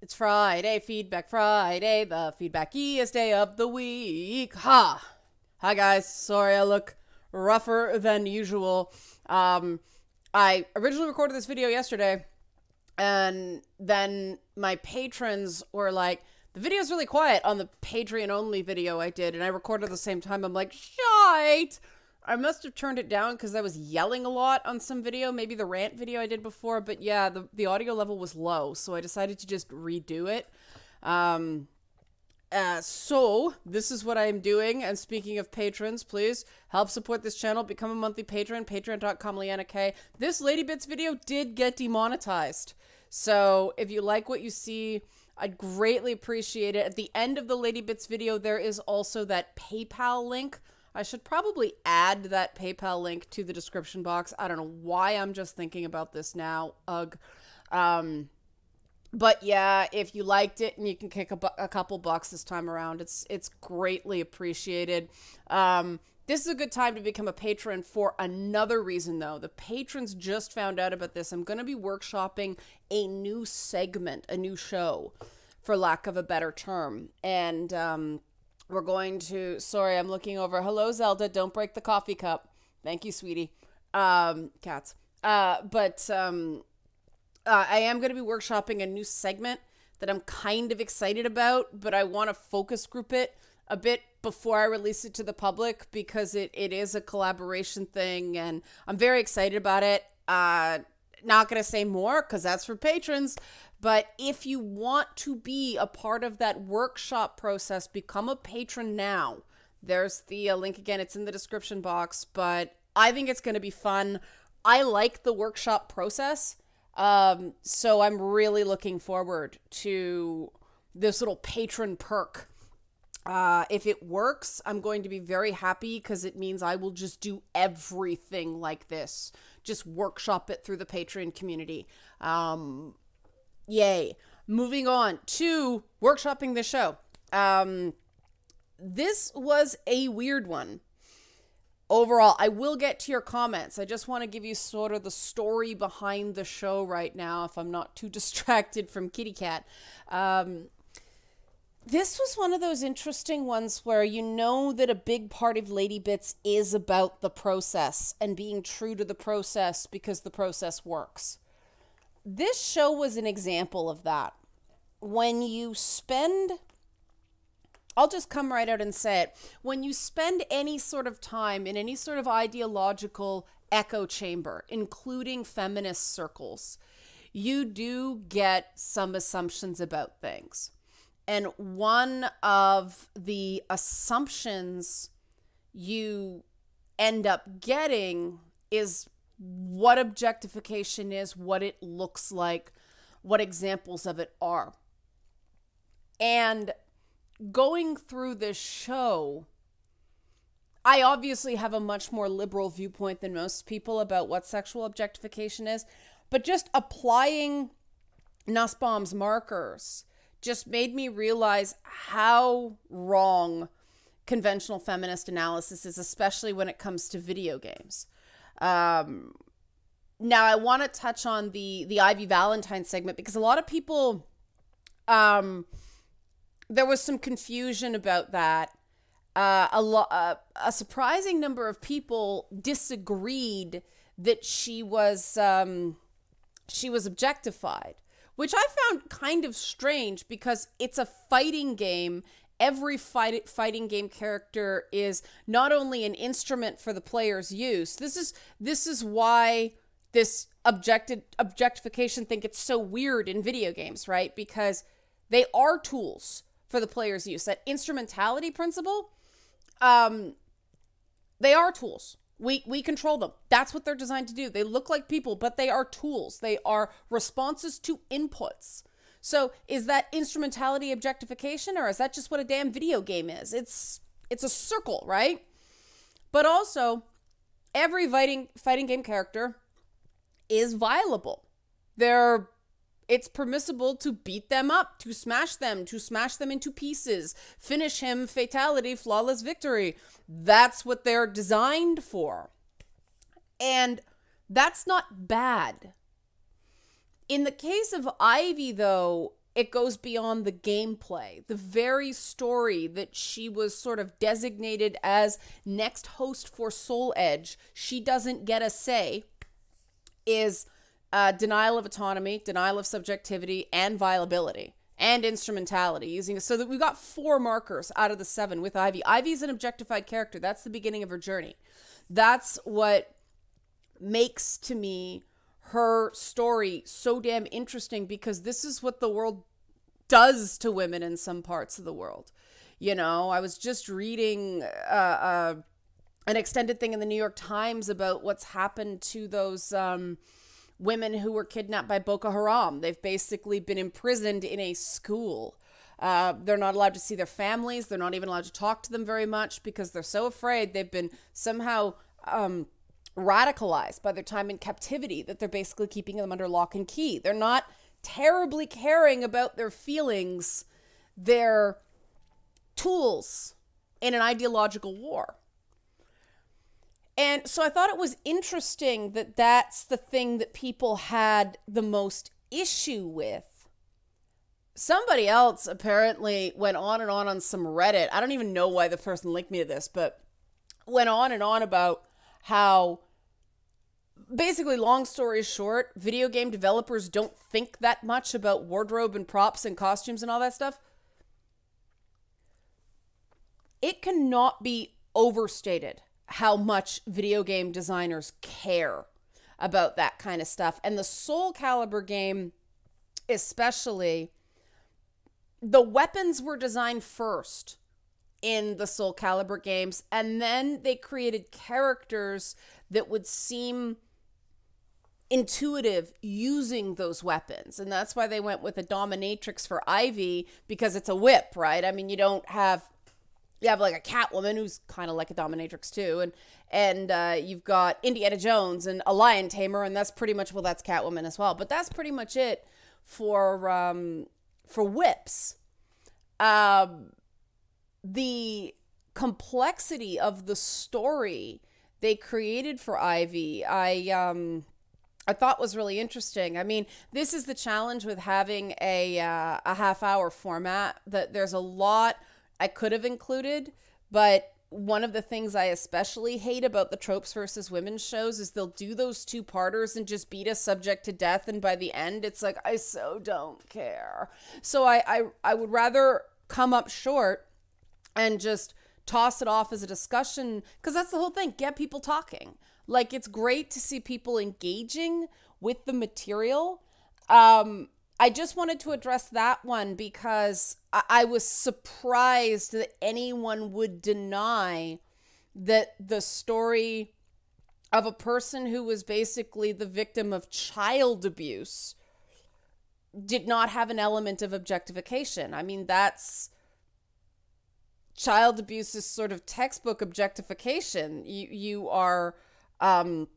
It's Friday, Feedback Friday, the feedbackiest day of the week. Ha! Hi guys, sorry I look rougher than usual. I originally recorded this video yesterday, and then my patrons were like, the video's really quiet on the Patreon only video I did, and I recorded at the same time. I'm like, shite! I must have turned it down because I was yelling a lot on some video, maybe the rant video I did before, but yeah, the audio level was low, so I decided to just redo it. So this is what I am doing, and speaking of patrons, please help support this channel, become a monthly patron, patreon.com, Leanna K. This LadyBits video did get demonetized, so if you like what you see, I'd greatly appreciate it. At the end of the LadyBits video, there is also that PayPal link. I should probably add that PayPal link to the description box. I don't know why I'm just thinking about this now. Ugh. But yeah, if you liked it and you can kick a couple bucks this time around, it's greatly appreciated. This is a good time to become a patron for another reason, though. The patrons just found out about this. I'm going to be workshopping a new segment, a new show, for lack of a better term. And we're going to, sorry, I'm looking over. Hello, Zelda. Don't break the coffee cup. Thank you, sweetie. Cats. I am going to be workshopping a new segment that I'm kind of excited about, but I want to focus group it a bit before I release it to the public because it is a collaboration thing, and I'm very excited about it. Not going to say more because that's for patrons, but if you want to be a part of that workshop process, become a patron now. There's the link again. It's in the description box, but I think it's going to be fun. I like the workshop process. So I'm really looking forward to this little patron perk. If it works, I'm going to be very happy because it means I will just do everything like this. Just workshop it through the Patreon community. Yay. Moving on to workshopping this show. This was a weird one. Overall, I will get to your comments. I just want to give you sort of the story behind the show right now, if I'm not too distracted from Kitty Cat. This was one of those interesting ones where you know that a big part of LadyBits is about the process and being true to the process because the process works. This show was an example of that. When you spend... I'll just come right out and say it. When you spend any sort of time in any sort of ideological echo chamber, including feminist circles, you do get some assumptions about things. And one of the assumptions you end up getting is what objectification is, what it looks like, what examples of it are. And going through this show, I obviously have a much more liberal viewpoint than most people about what sexual objectification is, but just applying Nussbaum's markers just made me realize how wrong conventional feminist analysis is, especially when it comes to video games. Now, I want to touch on the Ivy Valentine segment because a lot of people... there was some confusion about that. A surprising number of people disagreed that she was objectified, which I found kind of strange because it's a fighting game. Every fighting game character is not only an instrument for the player's use. This is why this objectification thing gets so weird in video games, right? Because they are tools for the player's use. That instrumentality principle, they are tools. We control them. That's what they're designed to do. They look like people, but they are tools. They are responses to inputs. So is that instrumentality objectification, or is that just what a damn video game is? It's a circle, right? But also, every fighting game character is violable. It's permissible to beat them up, to smash them into pieces, finish him, fatality, flawless victory. That's what they're designed for. And that's not bad. In the case of Ivy, though, it goes beyond the gameplay. The very story that she was sort of designated as next host for Soul Edge, she doesn't get a say, is denial of autonomy, denial of subjectivity, and viability, and instrumentality. Using so that we've got 4 markers out of the 7 with Ivy. Ivy's an objectified character. That's the beginning of her journey. That's what makes, to me, her story so damn interesting, because this is what the world does to women in some parts of the world. You know, I was just reading an extended thing in the New York Times about what's happened to those women who were kidnapped by Boko Haram. They've basically been imprisoned in a school. They're not allowed to see their families. They're not even allowed to talk to them very much because they're so afraid. They've been somehow radicalized by their time in captivity that they're basically keeping them under lock and key. They're not terribly caring about their feelings. They're tools in an ideological war. And so I thought it was interesting that that's the thing that people had the most issue with. Somebody else apparently went on and on some Reddit. I don't even know why the person linked me to this, but went on and on about how, basically, long story short, video game developers don't think that much about wardrobe and props and costumes and all that stuff. It cannot be overstated how much video game designers care about that kind of stuff. And the Soul Calibur game, especially, the weapons were designed first in the Soul Calibur games, and then they created characters that would seem intuitive using those weapons. And that's why they went with a dominatrix for Ivy, because it's a whip, right? I mean, you have like a Catwoman who's kind of like a dominatrix too, and you've got Indiana Jones and a lion tamer, and that's pretty much, well, that's Catwoman as well. But that's pretty much it for whips. The complexity of the story they created for Ivy, I thought was really interesting. I mean, this is the challenge with having a half-hour format, that there's a lot I could have included, but one of the things I especially hate about the Tropes versus Women shows is they'll do those 2-parters and just beat a subject to death, and by the end, it's like, I so don't care. So I would rather come up short and just toss it off as a discussion, because that's the whole thing. Get people talking. Like, it's great to see people engaging with the material. I just wanted to address that one because I was surprised that anyone would deny that the story of a person who was basically the victim of child abuse did not have an element of objectification. I mean, child abuse is sort of textbook objectification. You are not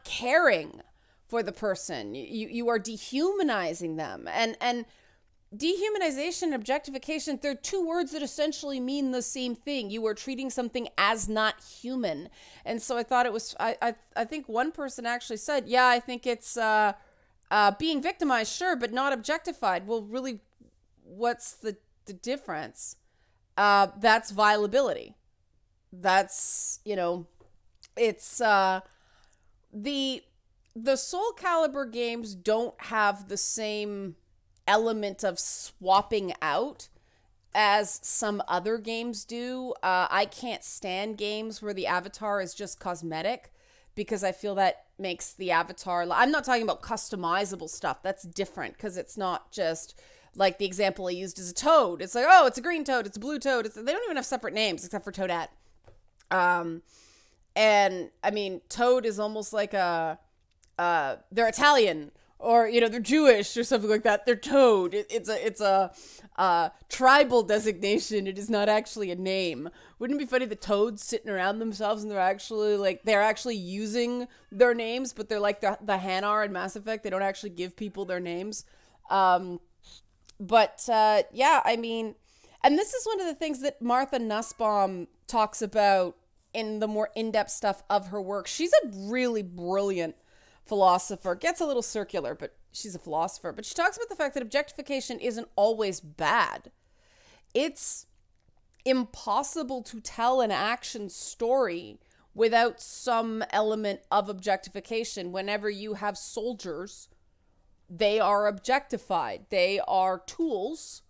caring for the person. You are dehumanizing them. And dehumanization and objectification, they're 2 words that essentially mean the same thing. You are treating something as not human. And so I thought it was, I think one person actually said, yeah, I think it's being victimized, sure, but not objectified. Well, really, what's the difference? That's violability. That's, it's the Soul Calibur games don't have the same element of swapping out as some other games do. I can't stand games where the avatar is just cosmetic, because I feel that makes the avatar, I'm not talking about customizable stuff. That's different, because it's not just like the example I used is a toad. It's like, oh, it's a green toad, it's a blue toad. They don't even have separate names except for Toadette. And I mean, Toad is almost like they're Italian, or, they're Jewish or something like that. They're Toad. It's a tribal designation. It is not actually a name. Wouldn't it be funny, the Toads sitting around themselves and they're actually using their names, but they're like the Hanar in Mass Effect. They don't actually give people their names. Yeah, I mean, and this is one of the things that Martha Nussbaum talks about in the more in-depth stuff of her work. She's a really brilliant philosopher. Gets a little circular, but she's a philosopher, but she talks about the fact that objectification isn't always bad. It's impossible to tell an action story without some element of objectification. Whenever you have soldiers, they are objectified. They are tools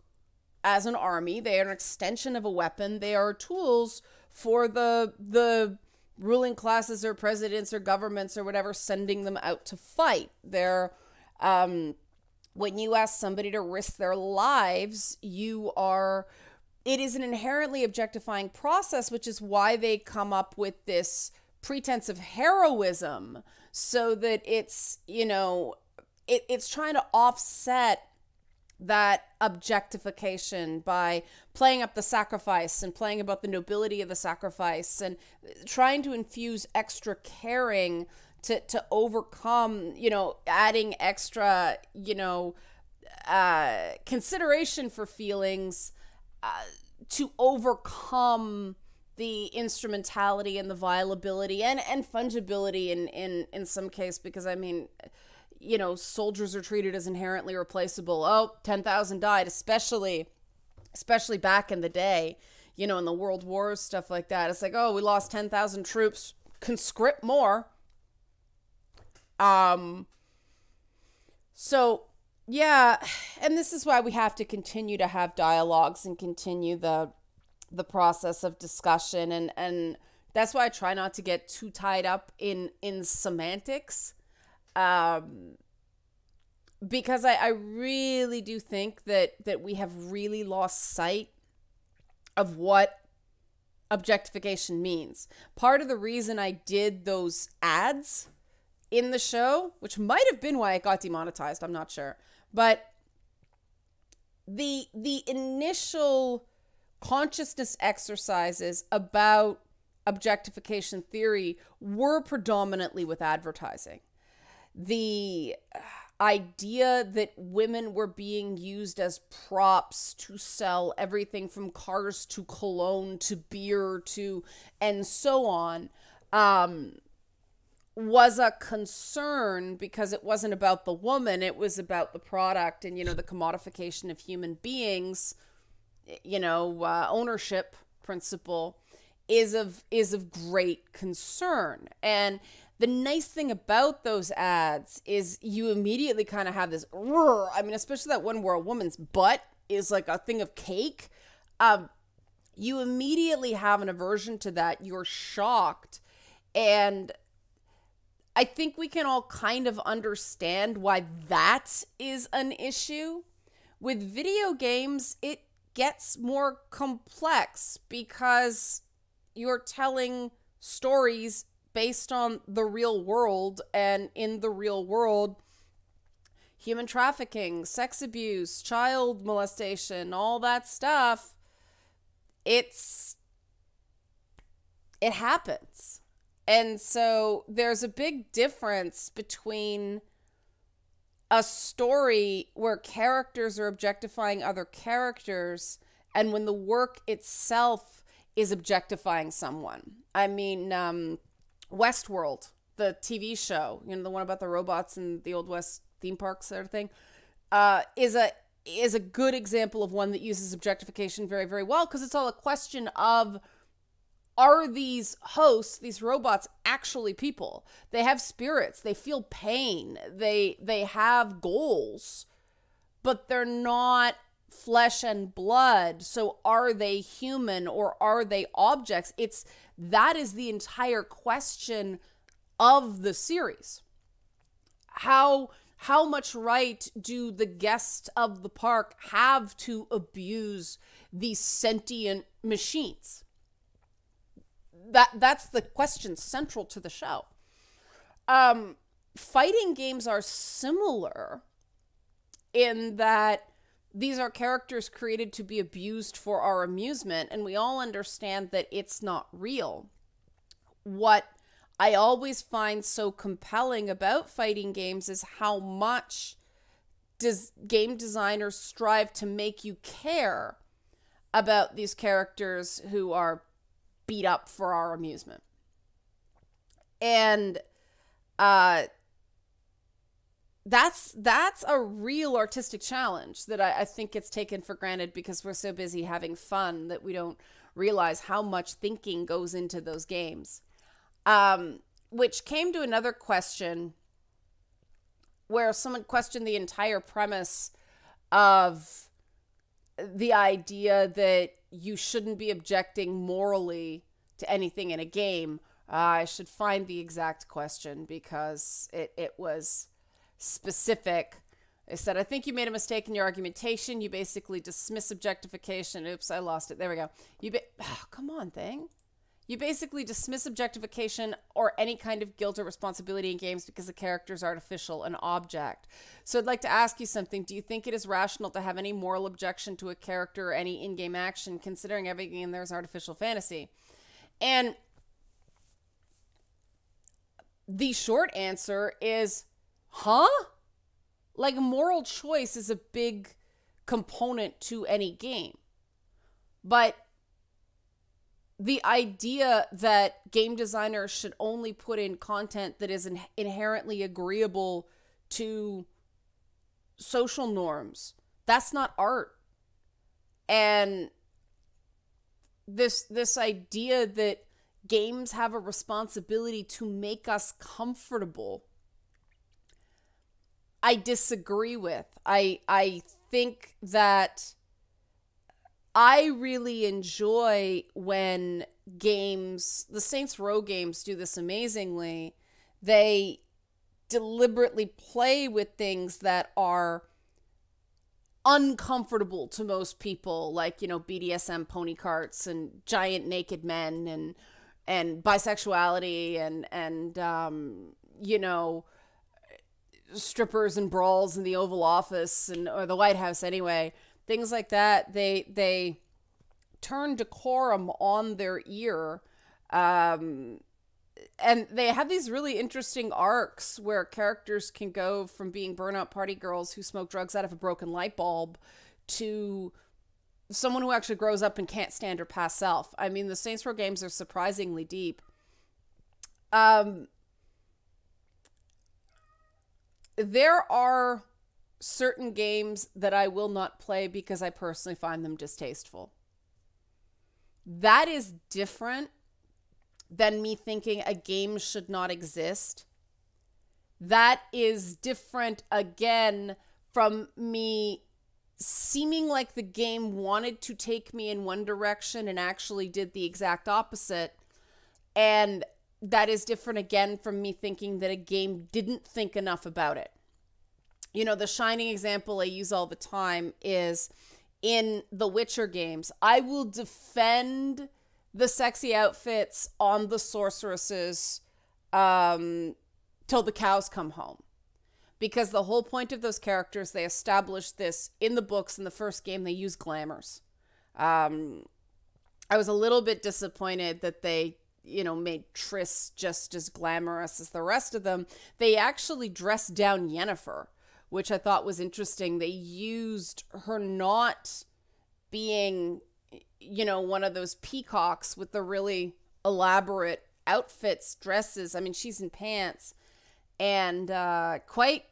as an army. They are an extension of a weapon. They are tools for the ruling classes or presidents or governments or whatever, sending them out to fight. They're when you ask somebody to risk their lives, it is an inherently objectifying process, which is why they come up with this pretense of heroism, so that it's, it's trying to offset that objectification by playing up the sacrifice and playing about the nobility of the sacrifice and trying to infuse extra caring to overcome, adding extra, consideration for feelings to overcome the instrumentality and the viability and fungibility in some case, because soldiers are treated as inherently replaceable. Oh, 10,000 died, especially back in the day, in the World Wars, stuff like that. It's like, oh, we lost 10,000 troops, conscript more. So yeah, and this is why we have to continue to have dialogues and continue the process of discussion, and that's why I try not to get too tied up in semantics, because I really do think that we have really lost sight of what objectification means. Part of the reason I did those ads in the show, which might have been why it got demonetized, I'm not sure, but the initial consciousness exercises about objectification theory were predominantly with advertising. The idea that women were being used as props to sell everything from cars to cologne to beer to and so on was a concern, because it wasn't about the woman, it was about the product and, the commodification of human beings. Ownership principle is of great concern. And the nice thing about those ads is you immediately kind of have this, especially that one where a woman's butt is like a thing of cake. You immediately have an aversion to that. You're shocked. And I think we can all kind of understand why that is an issue. With video games, it gets more complex because you're telling stories based on the real world, and in the real world, human trafficking, sex abuse, child molestation, all that stuff, it happens. And so there's a big difference between a story where characters are objectifying other characters and when the work itself is objectifying someone. Westworld, the TV show, the one about the robots and the Old West theme park sort of thing, is a good example of one that uses objectification very, very well, because it's all a question of, are these hosts, these robots, actually people? They have spirits. They feel pain. They have goals, but they're not flesh and blood. So are they human or are they objects? That is the entire question of the series. How much right do the guests of the park have to abuse these sentient machines? That's the question central to the show. Fighting games are similar in that these are characters created to be abused for our amusement, and we all understand that it's not real. What I always find so compelling about fighting games is how much does game designers strive to make you care about these characters who are beat up for our amusement. And that's a real artistic challenge that I think gets taken for granted because we're so busy having fun that we don't realize how much thinking goes into those games. Which came to another question where someone questioned the entire premise of the idea that you shouldn't be objecting morally to anything in a game. I should find the exact question because it was specific. It said, I think you made a mistake in your argumentation. You basically dismiss objectification. Oops, I lost it. There we go. Come on, thing. You basically dismiss objectification or any kind of guilt or responsibility in games because the character is artificial, an object. So I'd like to ask you something. Do you think it is rational to have any moral objection to a character or any in-game action, considering everything in there is artificial fantasy? And the short answer is, like, moral choice is a big component to any game. But the idea that game designers should only put in content that is inherently agreeable to social norms, that's not art. And this idea that games have a responsibility to make us comfortable, I disagree with. I think that I really enjoy when games, the Saints Row games do this amazingly. They deliberately play with things that are uncomfortable to most people, like, BDSM pony carts and giant naked men and bisexuality and strippers and brawls in the Oval Office or the White House anyway. Things like that, they turn decorum on their ear. And they have these really interesting arcs where characters can go from being burnout party girls who smoke drugs out of a broken light bulb to someone who actually grows up and can't stand her past self. I mean, the Saints Row games are surprisingly deep. There are certain games that I will not play because I personally find them distasteful. That is different than me thinking a game should not exist. That is different, again, from me seeming like the game wanted to take me in one direction and actually did the exact opposite. And that is different, again, from me thinking that a game didn't think enough about it. The shining example I use all the time is in the Witcher games. I will defend the sexy outfits on the sorceresses till the cows come home. Because the whole point of those characters, they established this in the books. In the first game, they use glamours. I was a little bit disappointed that they, made Triss just as glamorous as the rest of them. They actually dressed down Yennefer, which I thought was interesting. They used her not being, one of those peacocks with the really elaborate outfits, dresses. I mean, she's in pants and quite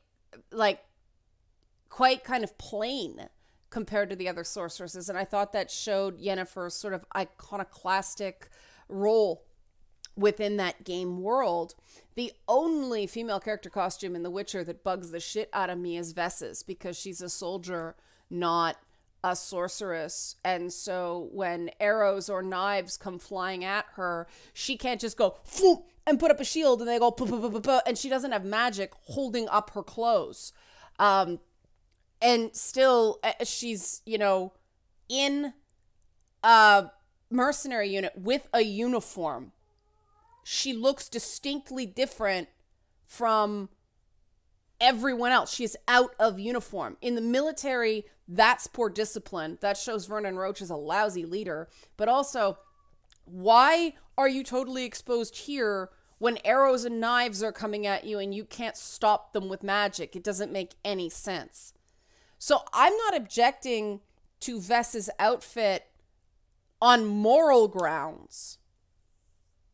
kind of plain compared to the other sorceresses. And I thought that showed Yennefer's sort of iconoclastic role within that game world. The only female character costume in The Witcher that bugs the shit out of me is Vess's, because she's a soldier, not a sorceress. And so when arrows or knives come flying at her, she can't just go Phoom! And put up a shield and they go puh, puh, puh, puh, puh, and she doesn't have magic holding up her clothes. And still she's, in a mercenary unit with a uniform. She looks distinctly different from everyone else. She's out of uniform. In the military, that's poor discipline. That shows Vernon Roche is a lousy leader. But also, why are you totally exposed here when arrows and knives are coming at you and you can't stop them with magic? It doesn't make any sense. So I'm not objecting to Vess's outfit on moral grounds.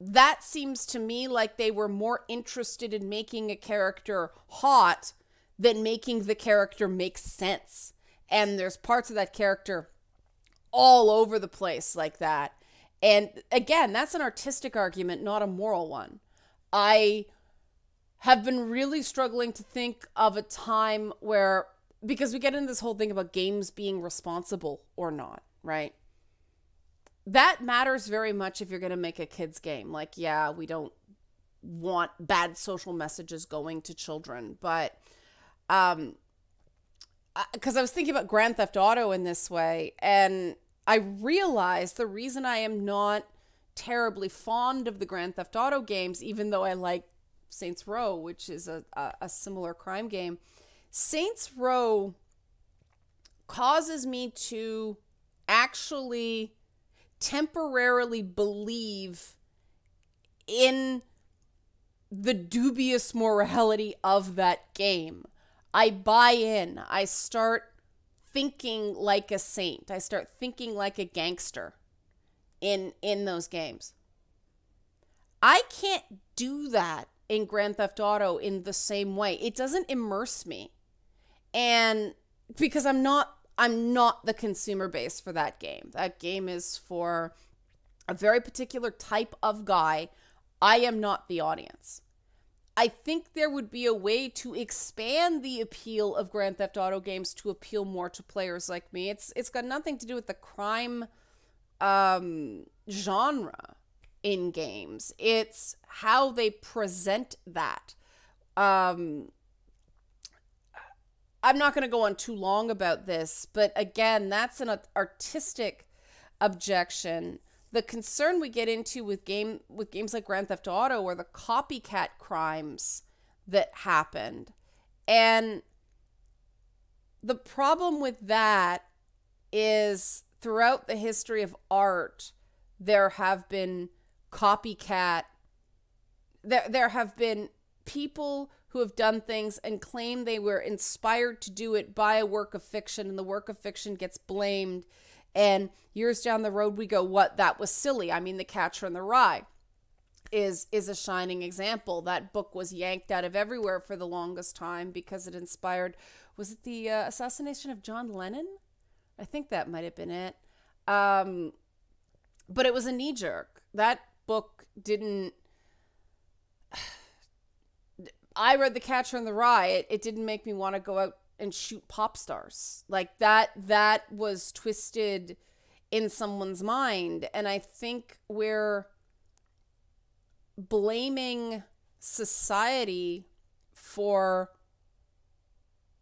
That seems to me like they were more interested in making a character hot than making the character make sense. And there's parts of that character all over the place like that. And again, that's an artistic argument, not a moral one. I have been really struggling to think of a time where, because we get into this whole thing about games being responsible or not, right? That matters very much if you're going to make a kid's game. Like, yeah, we don't want bad social messages going to children, but because I was thinking about Grand Theft Auto in this way, and I realized the reason I am not terribly fond of the Grand Theft Auto games, even though I like Saints Row, which is a similar crime game. Saints Row causes me to actually temporarily believe in the dubious morality of that game. I buy in. I start thinking like a saint. I start thinking like a gangster in those games. I can't do that in Grand Theft Auto in the same way. It doesn't immerse me. And because I'm not the consumer base for that game. That game is for a very particular type of guy. I am not the audience. I think there would be a way to expand the appeal of Grand Theft Auto games to appeal more to players like me. It's got nothing to do with the crime genre in games. It's how they present that. I'm not going to go on too long about this, but again, that's an artistic objection. The concern we get into with games like Grand Theft Auto are the copycat crimes that happened. And the problem with that is throughout the history of art, there have been there have been people who have done things and claim they were inspired to do it by a work of fiction, and the work of fiction gets blamed. And years down the road, we go, what? That was silly. I mean, The Catcher in the Rye is a shining example. That book was yanked out of everywhere for the longest time because it inspired, was it the assassination of John Lennon? I think that might have been it. But it was a knee-jerk. That book didn't... I read The Catcher in the Rye. It didn't make me want to go out and shoot pop stars. Like that was twisted in someone's mind. And I think we're blaming society for...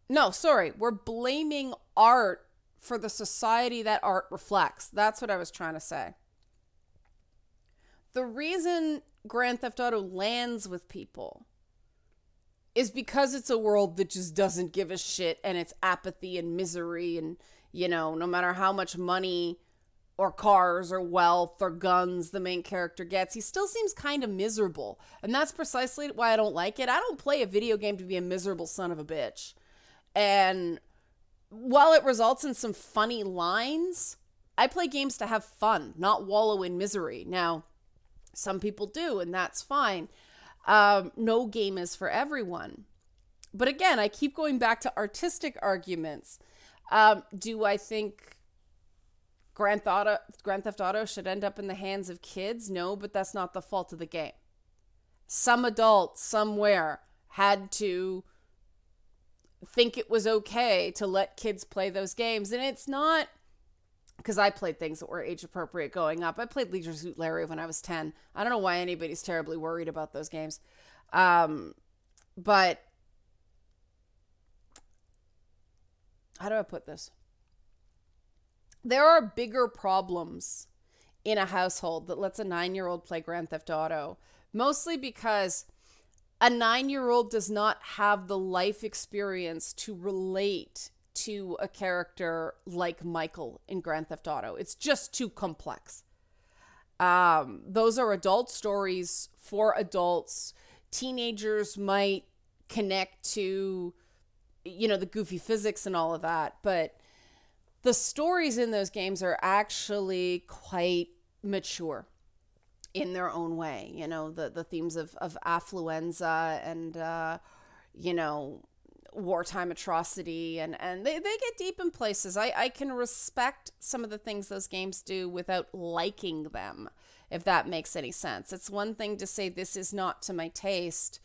No, sorry. We're blaming art for the society that art reflects. That's what I was trying to say. The reason Grand Theft Auto lands with people is because it's a world that just doesn't give a shit, and it's apathy and misery, and, you know, no matter how much money or cars or wealth or guns the main character gets, he still seems kind of miserable. And that's precisely why I don't like it. I don't play a video game to be a miserable son of a bitch. And while it results in some funny lines, I play games to have fun, not wallow in misery. Now, some people do, and that's fine. No game is for everyone. But again, I keep going back to artistic arguments. Do I think Grand Theft Auto should end up in the hands of kids? No, but that's not the fault of the game. Some adult somewhere had to think it was okay to let kids play those games. And it's not... Because I played things that were age appropriate growing up. I played Leisure Suit Larry when I was 10. I don't know why anybody's terribly worried about those games. But how do I put this? There are bigger problems in a household that lets a 9-year-old play Grand Theft Auto. Mostly because a 9-year-old does not have the life experience to relate to a character like Michael in Grand Theft Auto. It's just too complex. Those are adult stories for adults. Teenagers might connect to, you know, the goofy physics and all of that, but the stories in those games are actually quite mature in their own way. You know, the themes of affluenza and, you know, wartime atrocity, and they get deep in places. I can respect some of the things those games do without liking them, if that makes any sense. It's one thing to say this is not to my taste.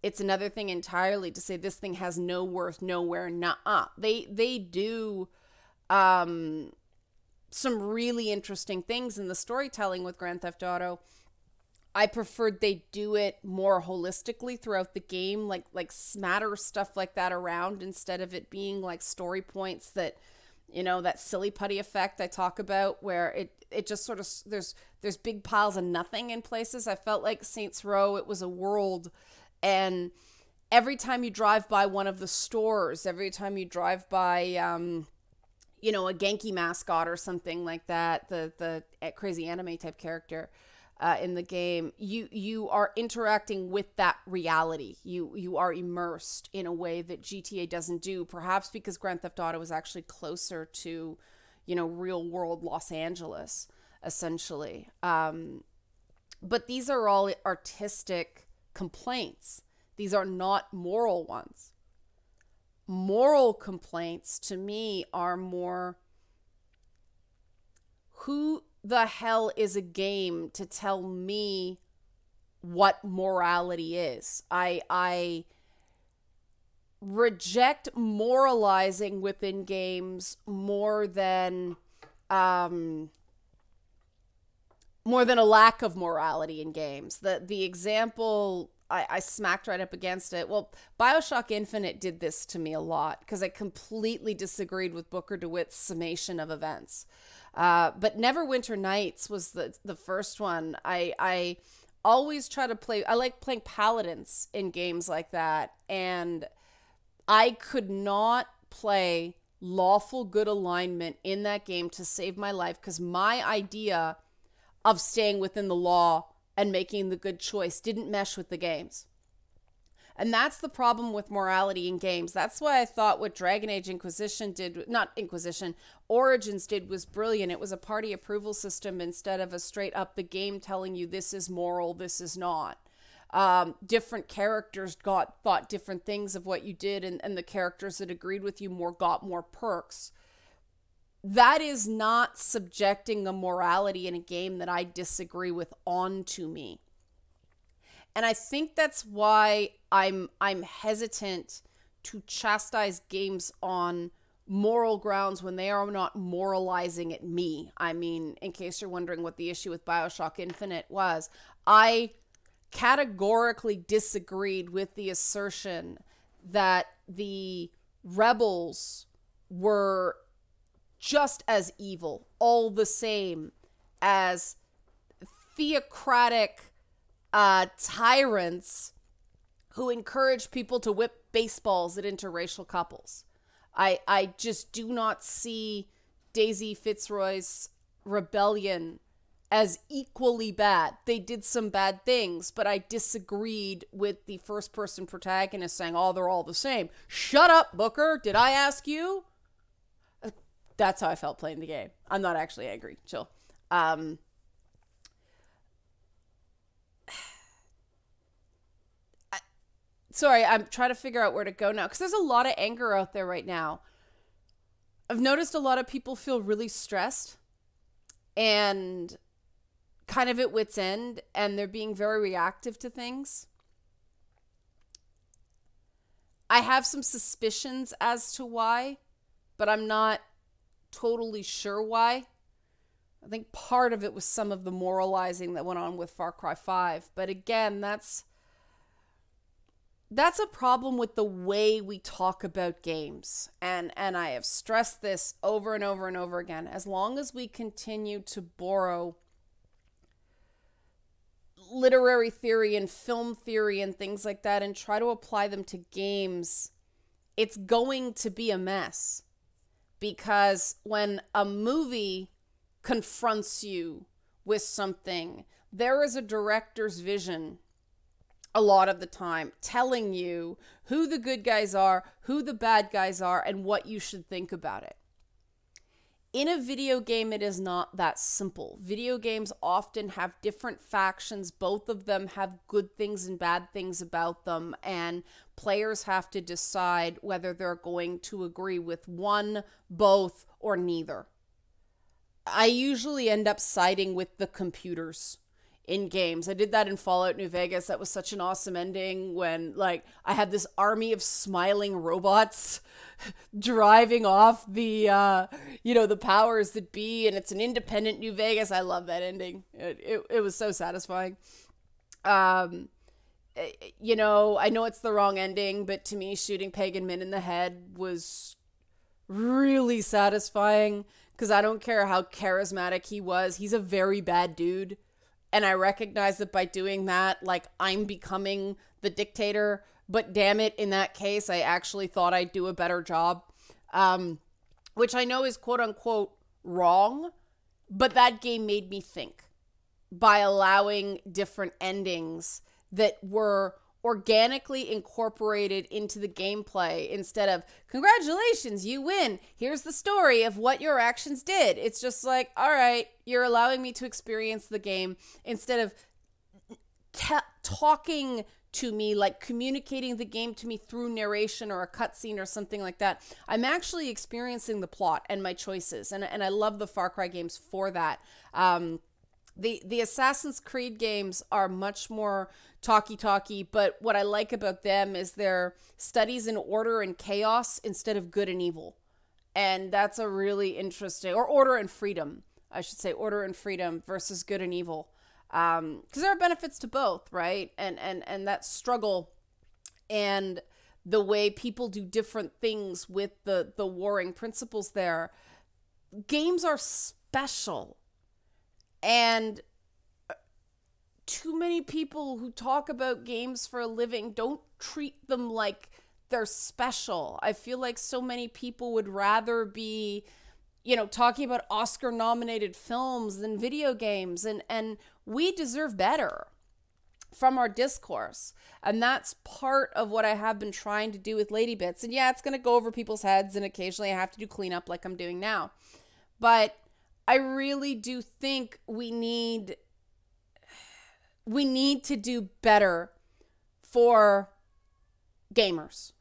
It's another thing entirely to say this thing has no worth, nowhere, nuh-uh. They do some really interesting things in the storytelling with Grand Theft Auto. I preferred they do it more holistically throughout the game, like smatter stuff like that around instead of it being like story points that, that silly putty effect I talk about where it just sort of, there's big piles of nothing in places. I felt like Saints Row, it was a world, and every time you drive by one of the stores, every time you drive by, a Genki mascot or something like that, the crazy anime type character, in the game, you are interacting with that reality. You are immersed in a way that GTA doesn't do, perhaps because Grand Theft Auto is actually closer to, real world Los Angeles, essentially. But these are all artistic complaints. These are not moral ones. Moral complaints to me are more, who the hell is a game to tell me what morality is? I reject moralizing within games more than a lack of morality in games. The example I smacked right up against it. Well, BioShock Infinite did this to me a lot because I completely disagreed with Booker DeWitt's summation of events. But Neverwinter Nights was the first one. I always try to play, I like playing paladins in games like that. And I could not play lawful good alignment in that game to save my life because my idea of staying within the law and making the good choice didn't mesh with the games. And that's the problem with morality in games. That's why I thought what Dragon Age Origins did was brilliant. It was a party approval system instead of a straight up the game telling you this is moral, this is not. Different characters thought different things of what you did, and the characters that agreed with you got more perks. That is not subjecting a morality in a game that I disagree with onto me. And I think that's why I'm hesitant to chastise games on moral grounds when they are not moralizing at me. I mean, in case you're wondering what the issue with BioShock Infinite was, I categorically disagreed with the assertion that the rebels were just as evil, all the same, as theocratic tyrants who encourage people to whip baseballs at interracial couples. I just do not see Daisy Fitzroy's rebellion as equally bad. They did some bad things, but I disagreed with the first-person protagonist saying, oh, they're all the same. Shut up, Booker. Did I ask you? That's how I felt playing the game. I'm not actually angry. Chill. Sorry, I'm trying to figure out where to go now because there's a lot of anger out there right now. I've noticed a lot of people feel really stressed and kind of at wit's end, and they're being very reactive to things. I have some suspicions as to why, but I'm not totally sure why. I think part of it was some of the moralizing that went on with Far Cry 5. But again, that's a problem with the way we talk about games. And I have stressed this over and over and over again. As long as we continue to borrow literary theory and film theory and things like that and try to apply them to games, it's going to be a mess. Because when a movie confronts you with something, there is a director's vision a lot of the time telling you who the good guys are, who the bad guys are, and what you should think about it. In a video game, it is not that simple. Video games often have different factions. Both of them have good things and bad things about them, and players have to decide whether they're going to agree with one, both, or neither. I usually end up siding with the computers in games. I did that in Fallout New Vegas. That was such an awesome ending when, like, I had this army of smiling robots driving off the powers that be, and it's an independent New Vegas. I love that ending. It was so satisfying. I know it's the wrong ending, but to me, shooting Pagan Min in the head was really satisfying because I don't care how charismatic he was. He's a very bad dude. And I recognize that by doing that, like, I'm becoming the dictator. But damn it, in that case, I actually thought I'd do a better job. Which I know is quote unquote wrong. But that game made me think by allowing different endings that were organically incorporated into the gameplay instead of, congratulations, you win. Here's the story of what your actions did. It's just like, all right, you're allowing me to experience the game instead of talking to me, like communicating the game to me through narration or a cutscene or something like that. I'm actually experiencing the plot and my choices. And I love the Far Cry games for that. The Assassin's Creed games are much more talky, but what I like about them is their studies in order and chaos instead of good and evil. And that's a really interesting, or order and freedom, I should say, order and freedom versus good and evil. Because there are benefits to both, right? And that struggle and the way people do different things with the warring principles there. Games are special. And too many people who talk about games for a living don't treat them like they're special. I feel like so many people would rather be, talking about Oscar-nominated films than video games. And we deserve better from our discourse. And that's part of what I have been trying to do with Lady Bits. And yeah, it's going to go over people's heads, and occasionally I have to do cleanup like I'm doing now. But I really do think we need to do better for gamers.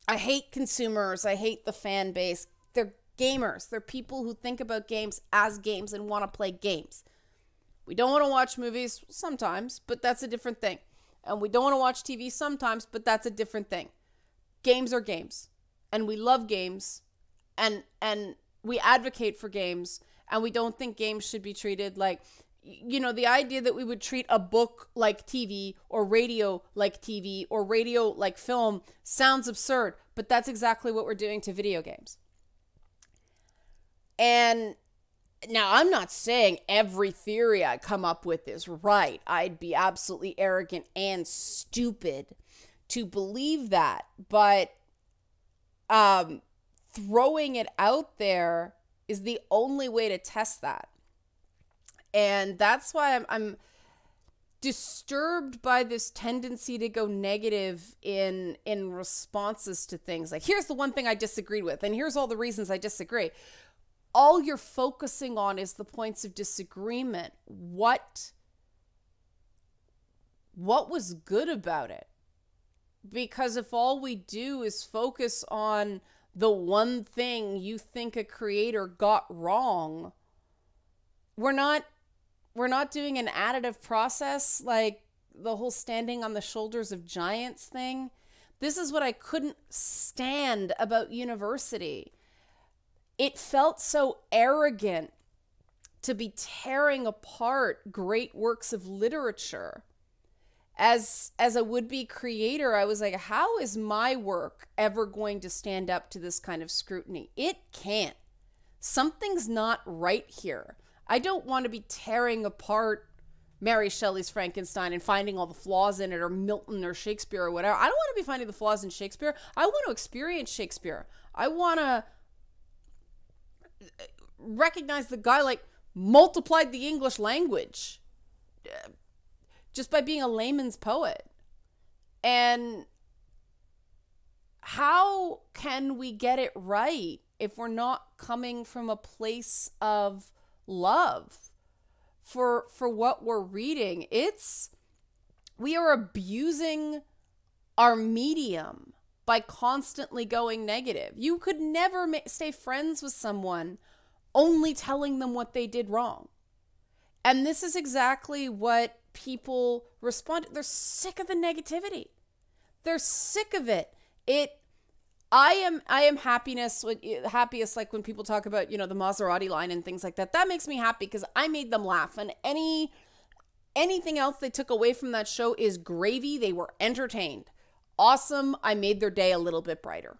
I hate consumers. I hate the fan base. They're gamers. They're people who think about games as games and want to play games. We don't want to watch movies sometimes, but that's a different thing. And we don't want to watch TV sometimes, but that's a different thing. Games are games. And we love games. And we advocate for games. And we don't think games should be treated like, the idea that we would treat a book like TV or radio like TV or radio like film sounds absurd, but that's exactly what we're doing to video games. And now I'm not saying every theory I come up with is right. I'd be absolutely arrogant and stupid to believe that, but throwing it out there is the only way to test that. And that's why I'm disturbed by this tendency to go negative in responses to things. Like, here's the one thing I disagreed with, and here's all the reasons I disagree. All you're focusing on is the points of disagreement. What was good about it? Because if all we do is focus on the one thing you think a creator got wrong, we're not doing an additive process like the whole standing on the shoulders of giants thing. This is what I couldn't stand about university. It felt so arrogant to be tearing apart great works of literature. As a would-be creator, I was like, how is my work ever going to stand up to this kind of scrutiny? It can't. Something's not right here. I don't want to be tearing apart Mary Shelley's Frankenstein and finding all the flaws in it, or Milton or Shakespeare or whatever. I don't want to be finding the flaws in Shakespeare. I want to experience Shakespeare. I want to recognize the guy like multiplied the English language just by being a layman's poet. And how can we get it right if we're not coming from a place of love for what we're reading. We are abusing our medium by constantly going negative. You could never stay friends with someone only telling them what they did wrong. And this is exactly what people respond to. They're sick of the negativity. They're sick of it. I am happiest like when people talk about, the Maserati line and things like that. That makes me happy because I made them laugh. And anything else they took away from that show is gravy. They were entertained. Awesome. I made their day a little bit brighter.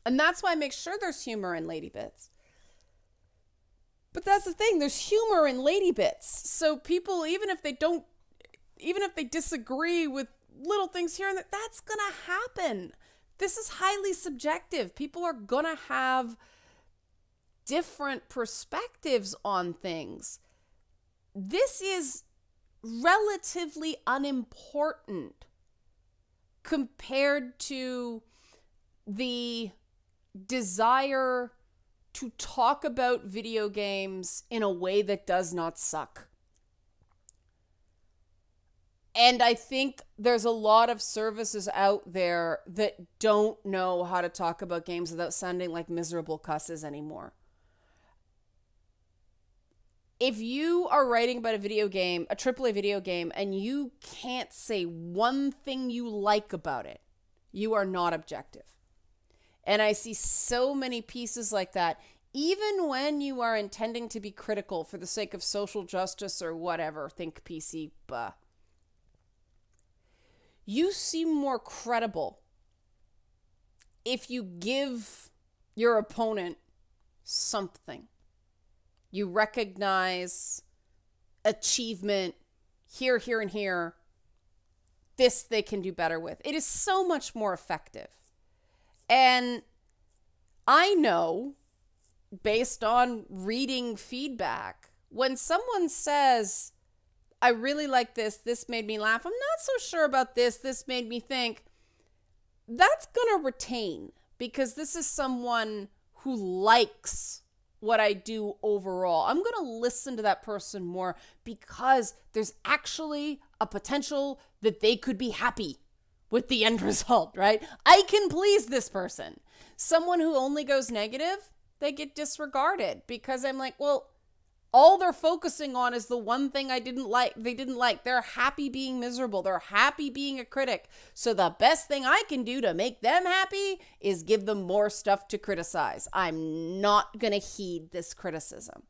And that's why I make sure there's humor in Lady Bits. But that's the thing, there's humor in Lady Bits. So people, even if they disagree with little things here and there, that's going to happen. This is highly subjective. People are going to have different perspectives on things. This is relatively unimportant compared to the desire to talk about video games in a way that does not suck. And I think there's a lot of services out there that don't know how to talk about games without sounding like miserable cusses anymore. If you are writing about a video game, a AAA video game, and you can't say one thing you like about it, you are not objective. And I see so many pieces like that, even when you are intending to be critical for the sake of social justice or whatever, think PC, you seem more credible if you give your opponent something. You recognize achievement here, here, and here. This they can do better with. It is so much more effective. And I know, based on reading feedback, when someone says, I really like this made me laugh, I'm not so sure about this made me think, that's going to retain, because this is someone who likes what I do overall. I'm going to listen to that person more because there's actually a potential that they could be happy with the end result, right? I can please this person. Someone who only goes negative, they get disregarded because I'm like, well, all they're focusing on is the one thing they didn't like. They're happy being miserable. They're happy being a critic. So the best thing I can do to make them happy is give them more stuff to criticize. I'm not going to heed this criticism.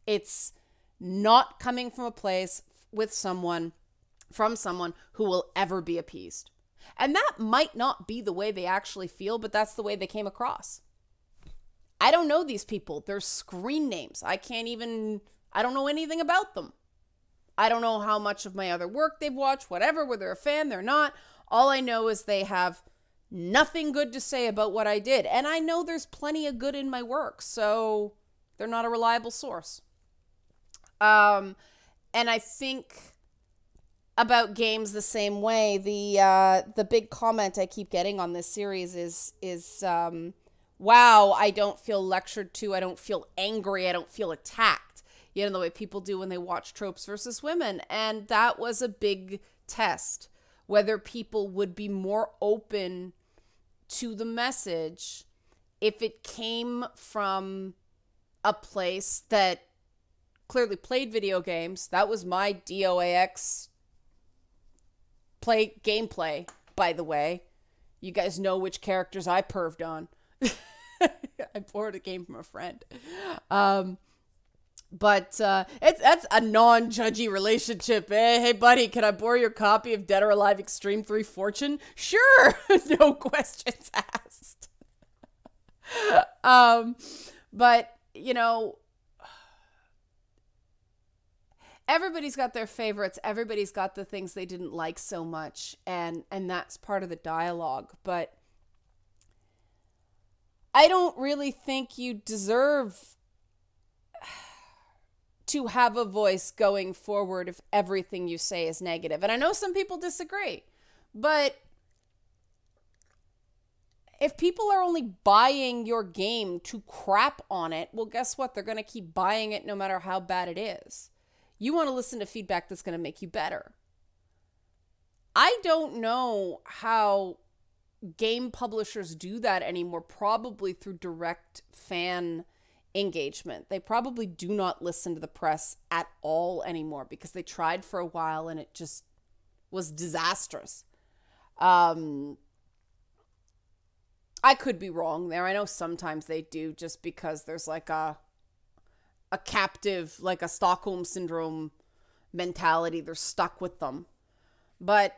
It's not coming from a place from someone who will ever be appeased. And that might not be the way they actually feel, but that's the way they came across. I don't know these people. They're screen names. I don't know anything about them. I don't know how much of my other work they've watched, whatever, whether they're a fan, they're not. All I know is they have nothing good to say about what I did. And I know there's plenty of good in my work, so they're not a reliable source. And I think about games the same way. The big comment I keep getting on this series is wow, I don't feel lectured to, I don't feel angry, I don't feel attacked. The way people do when they watch Tropes versus Women. And that was a big test, whether people would be more open to the message if it came from a place that clearly played video games. That was my DOAX gameplay, by the way. You guys know which characters I perved on. I borrowed a game from a friend. But that's a non-judgy relationship. Hey, buddy, can I borrow your copy of Dead or Alive Extreme 3 Fortune? Sure. No questions asked. But, everybody's got their favorites. Everybody's got the things they didn't like so much. And that's part of the dialogue. But I don't really think you deserve to have a voice going forward if everything you say is negative. And I know some people disagree, but If people are only buying your game to crap on it, well, guess what? They're going to keep buying it no matter how bad it is. You want to listen to feedback that's going to make you better. I don't know how game publishers do that anymore, probably through direct fan engagement. They probably do not listen to the press at all anymore because they tried for a while and it just was disastrous. I could be wrong there. I know sometimes they do just because there's like a captive, like a Stockholm syndrome mentality. They're stuck with them. But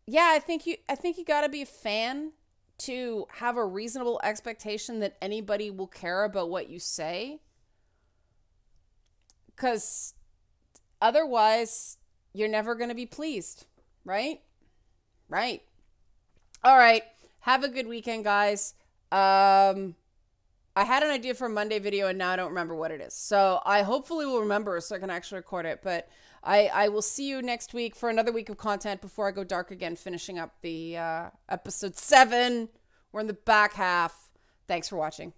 yeah, I think you got to be a fan to have a reasonable expectation that anybody will care about what you say. Because otherwise, you're never going to be pleased, right? Right. All right. Have a good weekend, guys. I had an idea for a Monday video and now I don't remember what it is. So I hopefully will remember so I can actually record it. But I will see you next week for another week of content before I go dark again, finishing up the episode 7. We're in the back half. Thanks for watching.